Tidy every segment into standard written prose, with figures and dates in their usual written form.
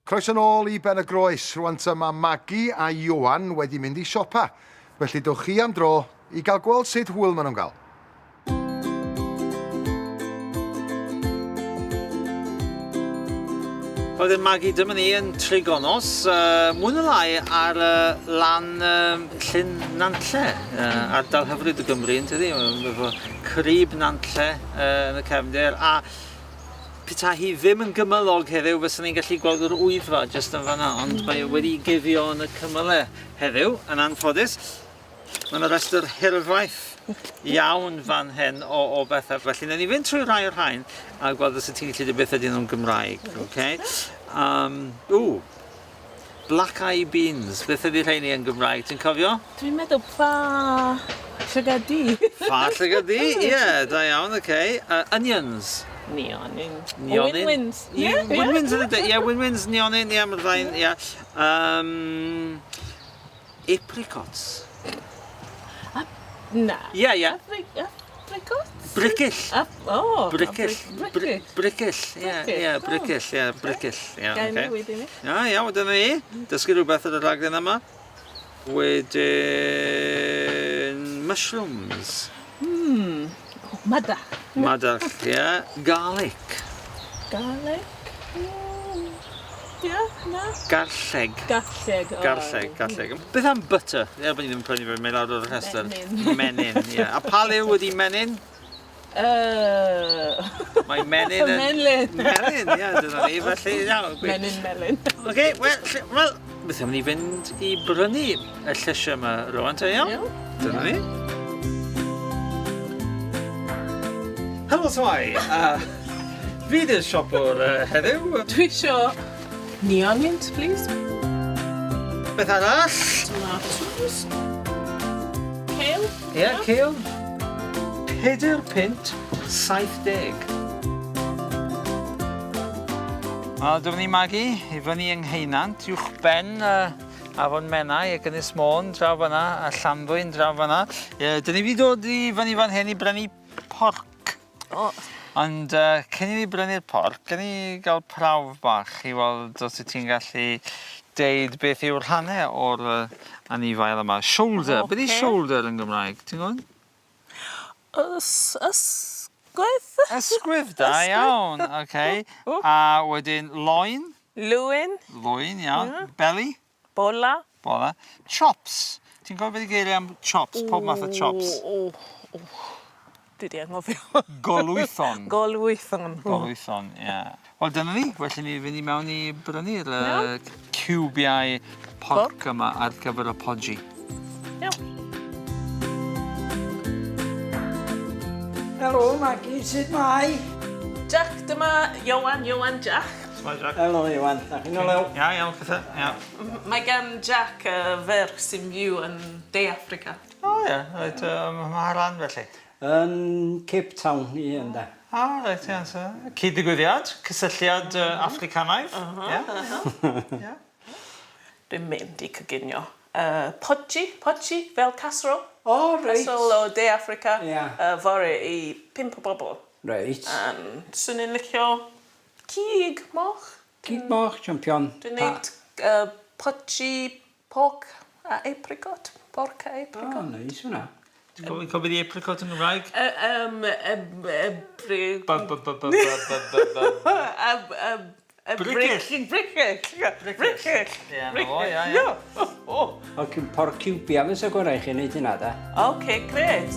Croeso nôl I Ben y Groes. Rwan mae Maggie a Ioan wedi mynd I siopa. Felly dowch chi am dro I gael gweld sut hwyl maen nhw'n gael. Oedd Maggie dyma ni yn Trigonos, mwy na lai ar lan llyn Nanlle, ardal hyfryd y Gymru yn tydi, efo crib Nanlle yn y cefndir, a peta hi ddim yn gymylog heddiw, fysa ni'n gallu gweld yr wyddfa jyst yn fanna, ond mae wedi gifio yn y cymylau heddiw, yn anffodus. Mae yna restr hirfaith iawn fan hyn o bethau, felly na ni fynd trwy rai o'r rhain a gweld os y ti'n gallu beth ydyn nhw'n Gymraeg. Okay? Black eye beans, beth ydy rhain yn Gymraeg, ti'n cofio? Dwi'n meddwl fa llygadi. Fa llygadi, ie, da iawn, okay. Onions. Neonin. Win-wins. Win-wins yn ydyn, ie, win-wins, neonin, ie, mae'r rhain, ie. Apricots. Na. Ie, ie. Apricots? Brickill. Brickill. Brickill, ie, brickill, ie, brickill. Gael newid I ni. Ie, wedyn ni. Dysgu rhywbeth ar y rhaglen yma. Wedyn mushrooms. Madach. Madach, ie. Garlic. Garlic? Ie, na. Garlleg. Garlleg. Beth am butter? Ie, bod ni ddim yn prynu fe mewn lawr o'r rhestr. Menyn, ie. A pa liw ydi menyn? Mae menyn yn... Menlyn. Menyn, ie, dyna ni, felly, iawn. Menyn melyn. Oce, wel, beth am ni fynd I brynu y llysiau yma rwan, te, iawn? Dyna ni. Helo, Swai. Fydd y siopwr heddiw. Dwi isio neonions, please. Beth arall? Tomatoes. Kale. Ie, kale. 4 pint, 70. Dyma ni Maggie, I fyny yng Nghaenant, uwch ben Afon Menai, ac Ynys Môn draw fanna, a Llanddwyn draw fanna. Dyn ni wedi dod I fyny fan hyn I brynu porc. Ond cyn I ni brynu'r porc, gen I gael prawf bach I weld os ti'n gallu deud beth yw'r rhannau o'r anifail yma. Shoulder, beth I shoulder yn Gymraeg, ti'n gwybod? Ysgwydd? Ysgwydd, da iawn, okay. A wedyn loin? Lwyn? Loin, iawn. Belly? Bola? Bola. Chops. Ti'n gwybod beth I geiriau am chops, pob math o chops? Dwi di anghofio. Golwython. Golwython, ie. Wel, dyna ni. Felly ni fynd I mewn I brynu'r ciwbiau porc yma ar gyfer y podgy. Iawn. Helo, Maggie, sut mai? Jack, dyma Ioan, Jack. Helo, Ioan. Da chi'n olew? Iawn, pethau. Mae gan Jack fer sy'n fyw yn De Affrica. Ie, mae Rhan felly. Yn Cape Town I ynda. Reit, iawn. Cyd-ddysgwyr, cysylltiad Africanaidd. Dwi'n mynd I coginio. Podgy, fel casserole. Reit. Casserole o De Affrica. Fore I 5 o bobl. Reit. Swn i'n licio cig moch. Cig moch, champion. Dwi'n neud podgy pork a apricot. Pork a apricot. Neis hwnna. Ti'n cofio di apricot yn Gymraeg? Brickill. Ac yn porc ciwbia fysa gorau chi wneud hynna, da. OK, gret.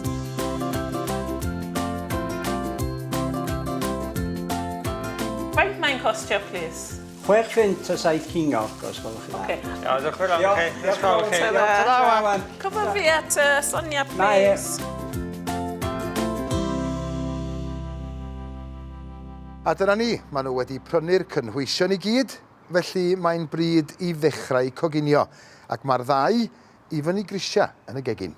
Faint mae'n costio, please? 6 ffint a 7 cingog, os gwelwch chi dda. OK. Iawn, diolch yn fawr. Ioan. Cyfo fi at Sonia, Na, ie. please. A dyna ni, maen nhw wedi prynu'r cynhwysion I gyd, felly mae'n bryd I ddechrau coginio, ac mae'r ddau I fyny grisia yn y gegin.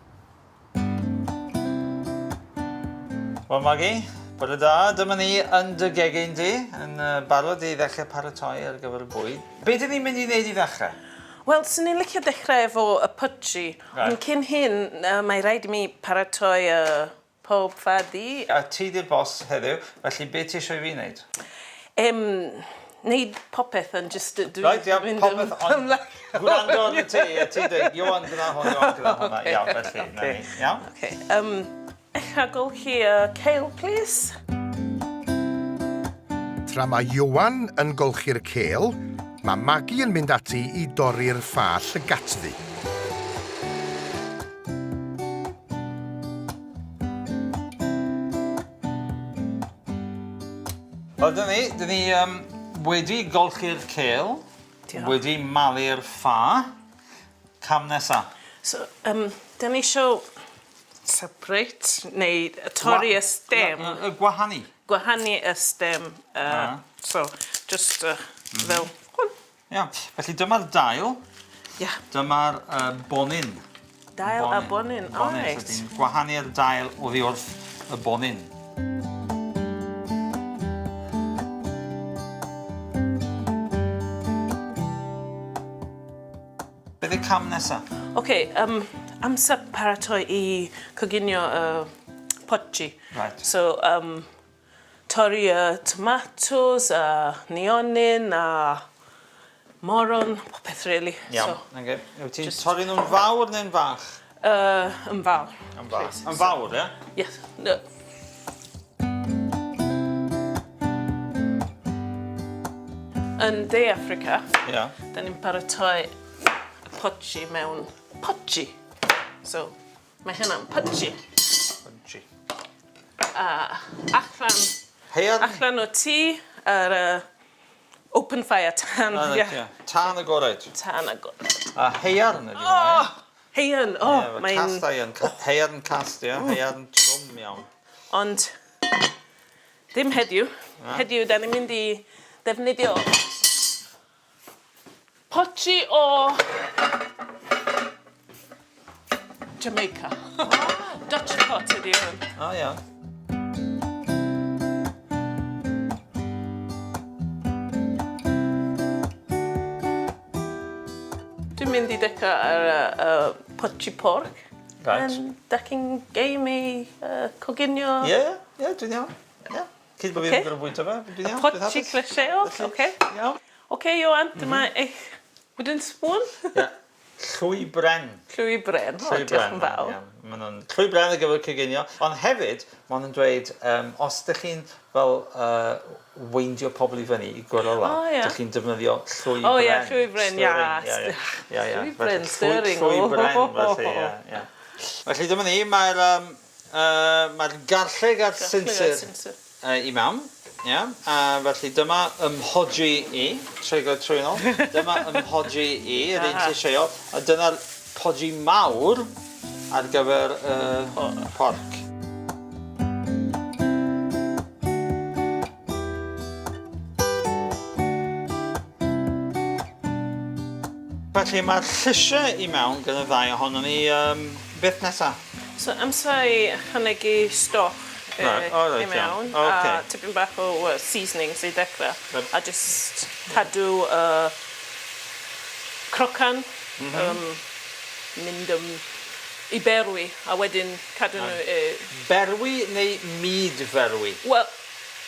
Wel, Maggie, bod y da, dyma ni yn dy gegin di, yn barod I ddechrau paratoi ar gyfer y bwyd. Be dyn ni'n mynd I wneud I ddechrau? Wel, sy'n ni'n licio dechrau efo y pudgy, ond cyn hyn, mae rhaid I mi paratoi pob faddi. A ti di'r bos heddiw, felly be ti eisiau I fi wneud? neud popeth yn just... Right, ia, popeth ond... Gwrando yn y ti, ti dweud, Ioan gyda hwn, Ioan gyda hwnna. Iawn, felly, na ni. Iawn? Okay. Eich agolchi ceil, please. Tra mae Ioan yn golchi'r cêl, mae Maggie yn mynd ati i dorri'r ffall y gatfi. Wel, dyn ni wedi golchi'r cêl, wedi malu'r ffa. Cam nesa. So, dyn ni isio separate, neu torri y stem. Gwahanu. Gwahanu y stem. So, just fel hwn. Ia, felly dyma'r dail, Ia. dyma'r bonyn. Dail a bonyn, alright. Ydy'n gwahanu'r dail oddi wrth y bonyn. Beth yw cam nesaf? Okay, amser paratoi i coginio pochi. Right. So, torri tomatoes, nionyn, moron, popeth really. Iawn, So, okay. Yw ti'n torri nhw'n fawr neu'n fach? yn fawr. Yn fawr. Yn fawr, ie? Yes. No. Yn De Africa, Ie. da ni'n paratoi pochi mewn pochi. So, mae hynna'n pochi. Punchy. Allan o tŷ ar open fire tan. Tân agored. Tan agor. A heiarn ydi hwnna, ie? Heian, Mae castau yn heiarn cast, ie? Heiarn trwm iawn. Ond, ddim heddiw. Heddiw, da ni'n mynd i ddefnyddio pochi o Jamaica. Dutch pot ydi hwn. O, ie. Dwi'n mynd i deca ar pochi pork. Right. Da chi'n geim i coginio Ie, dwi'n iawn. Ie. Cyd bod fi'n gyda'r bwyta fe, dwi'n iawn. pochi cleseo. Okay. Iawn. Okay, Ioan, dyma eich wooden spoon. Ie. Llwy bren. Llwy bren. Llwy Diolch yn bren. fawr. Maen nhw'n llwy bren ar gyfer coginio. Ond hefyd, maen nhw'n dweud, os ydych chi'n fel weindio pobl i fyny i gwrdd ola, ydych chi'n defnyddio llwy bren. O ie, llwy bren, ia. Llwy bren, stirring. Llwy bren, felly, ie. Felly dyma ni, mae'r garlleg a'r sinsir i mewn. Ie, felly dyma ymhodgi i, treiglo trwy nôl, dyma ymhodgi i, yr un sy'n seio, a dyna'r podgi mawr ar gyfer porc. Felly mae'r llysiau i mewn gan y ddau ohono ni beth nesaf. So, amser i chynegu stoch i mewn, a tipyn bach o seasonings i dechrau, a just cadw crocan, mynd i berwi, a wedyn cadw nhw... Berwi neu myd-ferwi? Wel...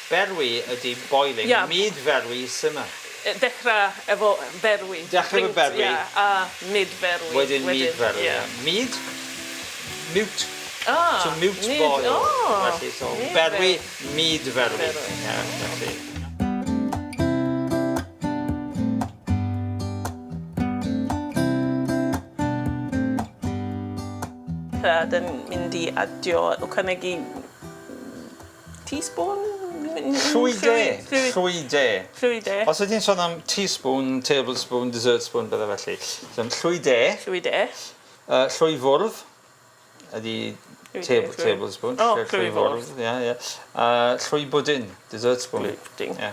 Berwi ydi boiling, myd-ferwi simmer. Dechrau efo berwi. Dechrau efo berwi. A mid-ferwi. Wedyn myd-ferwi. Myd? Mute. So mute boil. Felly, so berwi, myd-ferwi. Da'n mynd i adio, o cynegu teaspoon? Llwy de. Llwy de. Os ydy'n sôn am teaspoon, tablespoon, dessert spoon, bydde felly. Llwy de. Llwy de. Llwy fwrdd ydy tablespoon. Llwy fwrdd. Llwy bwdyn, dessert spoon. Llwy bwdyn. A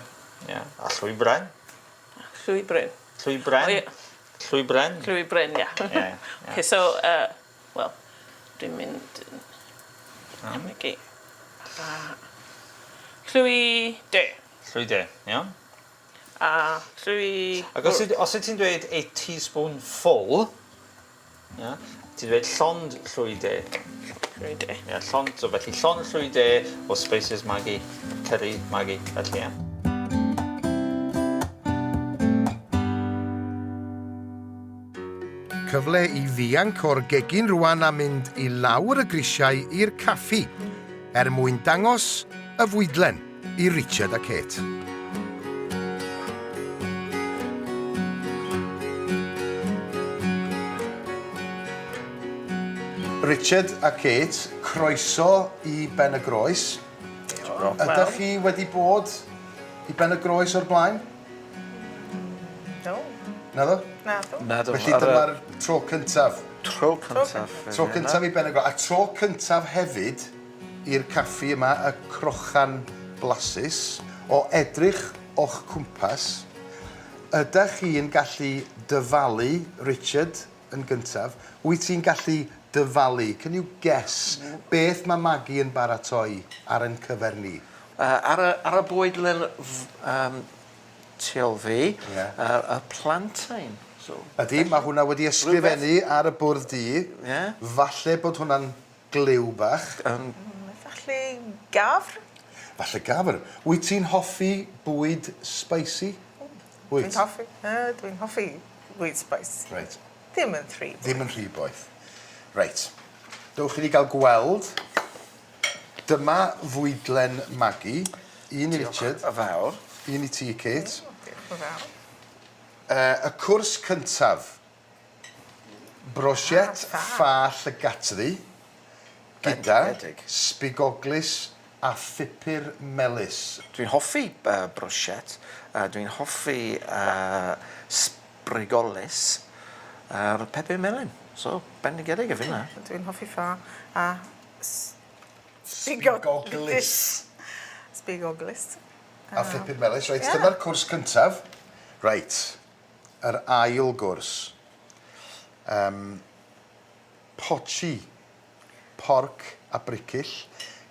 llwy bren. Llwy bren. Llwy bren. Llwy bren. Llwy bren, ia. Okay, so, wel, dwi'n mynd... Cynegu. Llwy de. Llwy de, iawn. A llwy... Ac os ti'n dweud a teaspoon full, ti'n dweud llond llwy de. Llwy de. Llond, so felly llond llwy de o spices Maggie, curry Maggie, felly, cyfle i ddianc o'r gegin Rhan a mynd i lawr y grisiau i'r caffi, mwyn dangos y fwydlen i Richard a Kate. Richard a Kate, croeso i Ben y Groes. Ydych chi wedi bod i Ben y Groes o'r blaen? No. Naddo? Naddo. Felly dyma'r tro cyntaf. Tro cyntaf. Tro cyntaf i Ben y Groes. A tro cyntaf hefyd i'r caffi yma, y crochan blasus, o edrych o'ch cwmpas. Ydych chi'n gallu dyfalu, Richard, yn gyntaf? Wyt ti'n gallu dyfalu? Can you guess beth mae Maggie yn baratoi ar ein cyfer ni? Ar y bwydlen tiol fi, y plantain. Ydy, mae hwnna wedi ysgrifennu ar y bwrdd di. Falle bod hwnna'n gliw bach. Falle gafr? Falle gafr. Wyt ti'n hoffi bwyd spicy? Dwi'n hoffi bwyd spicy. Reit. Ddim yn rhy. Ddim yn rhy boeth. Reit. Dewch chi wedi cael gweld. Dyma fwydlen Maggie. Un i Richard. Y fawr. Un i ti, Kate. Diolch yn fawr. Y cwrs cyntaf. Brosiet ffall y gatri. Gyda sbigoglis a phupur melys. Dwi'n hoffi brosiet. Dwi'n hoffi sbrigolis. A'r pepur melyn. So, bendigedig y fyna. Dwi'n hoffi ffa a sbigoglis. Sbigoglis. A phupur melys. Reit, dyma'r cwrs cyntaf. Reit, yr ail gwrs. Pochi, porc a bricill,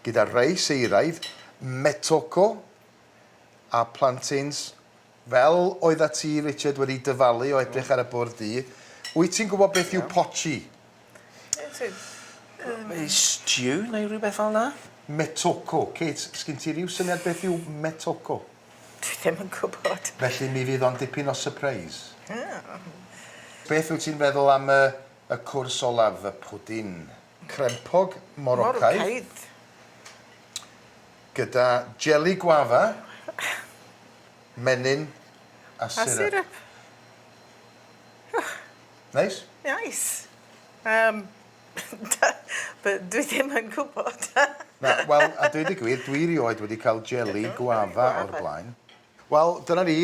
gyda reis eiraidd, metoko a plantains, fel oedd a ti, Richard, wedi dyfalu o edrych ar y bwrdd di. Wyt ti'n gwybod beth yw pochi? Stew neu rhywbeth fel na? Metoko. Kate, sgyn ti ryw syniad beth yw metoko? Dwi ddim yn gwybod. Felly mi fydd o'n dipyn o surprise. Beth wyt ti'n feddwl am y cwrs olaf, y pwdin? Crempog Morocaidd. Gyda jeli gwafa, menyn a syrap. Neis? Nice. Dwi ddim yn gwybod. Wel, a dweud y gwir, dwi erioed wedi cael jeli gwafa o'r blaen. Wel, dyna ni,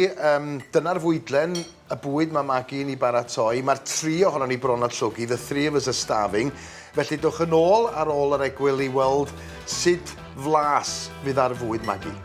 dyna'r fwydlen, y bwyd mae Maggie yn ei baratoi. Mae'r tri ohono ni bron at llwgu, the three of us are starving. Felly dwch yn ôl ar ôl yr egwyl i weld sut flas fydd ar fwyd Maggie.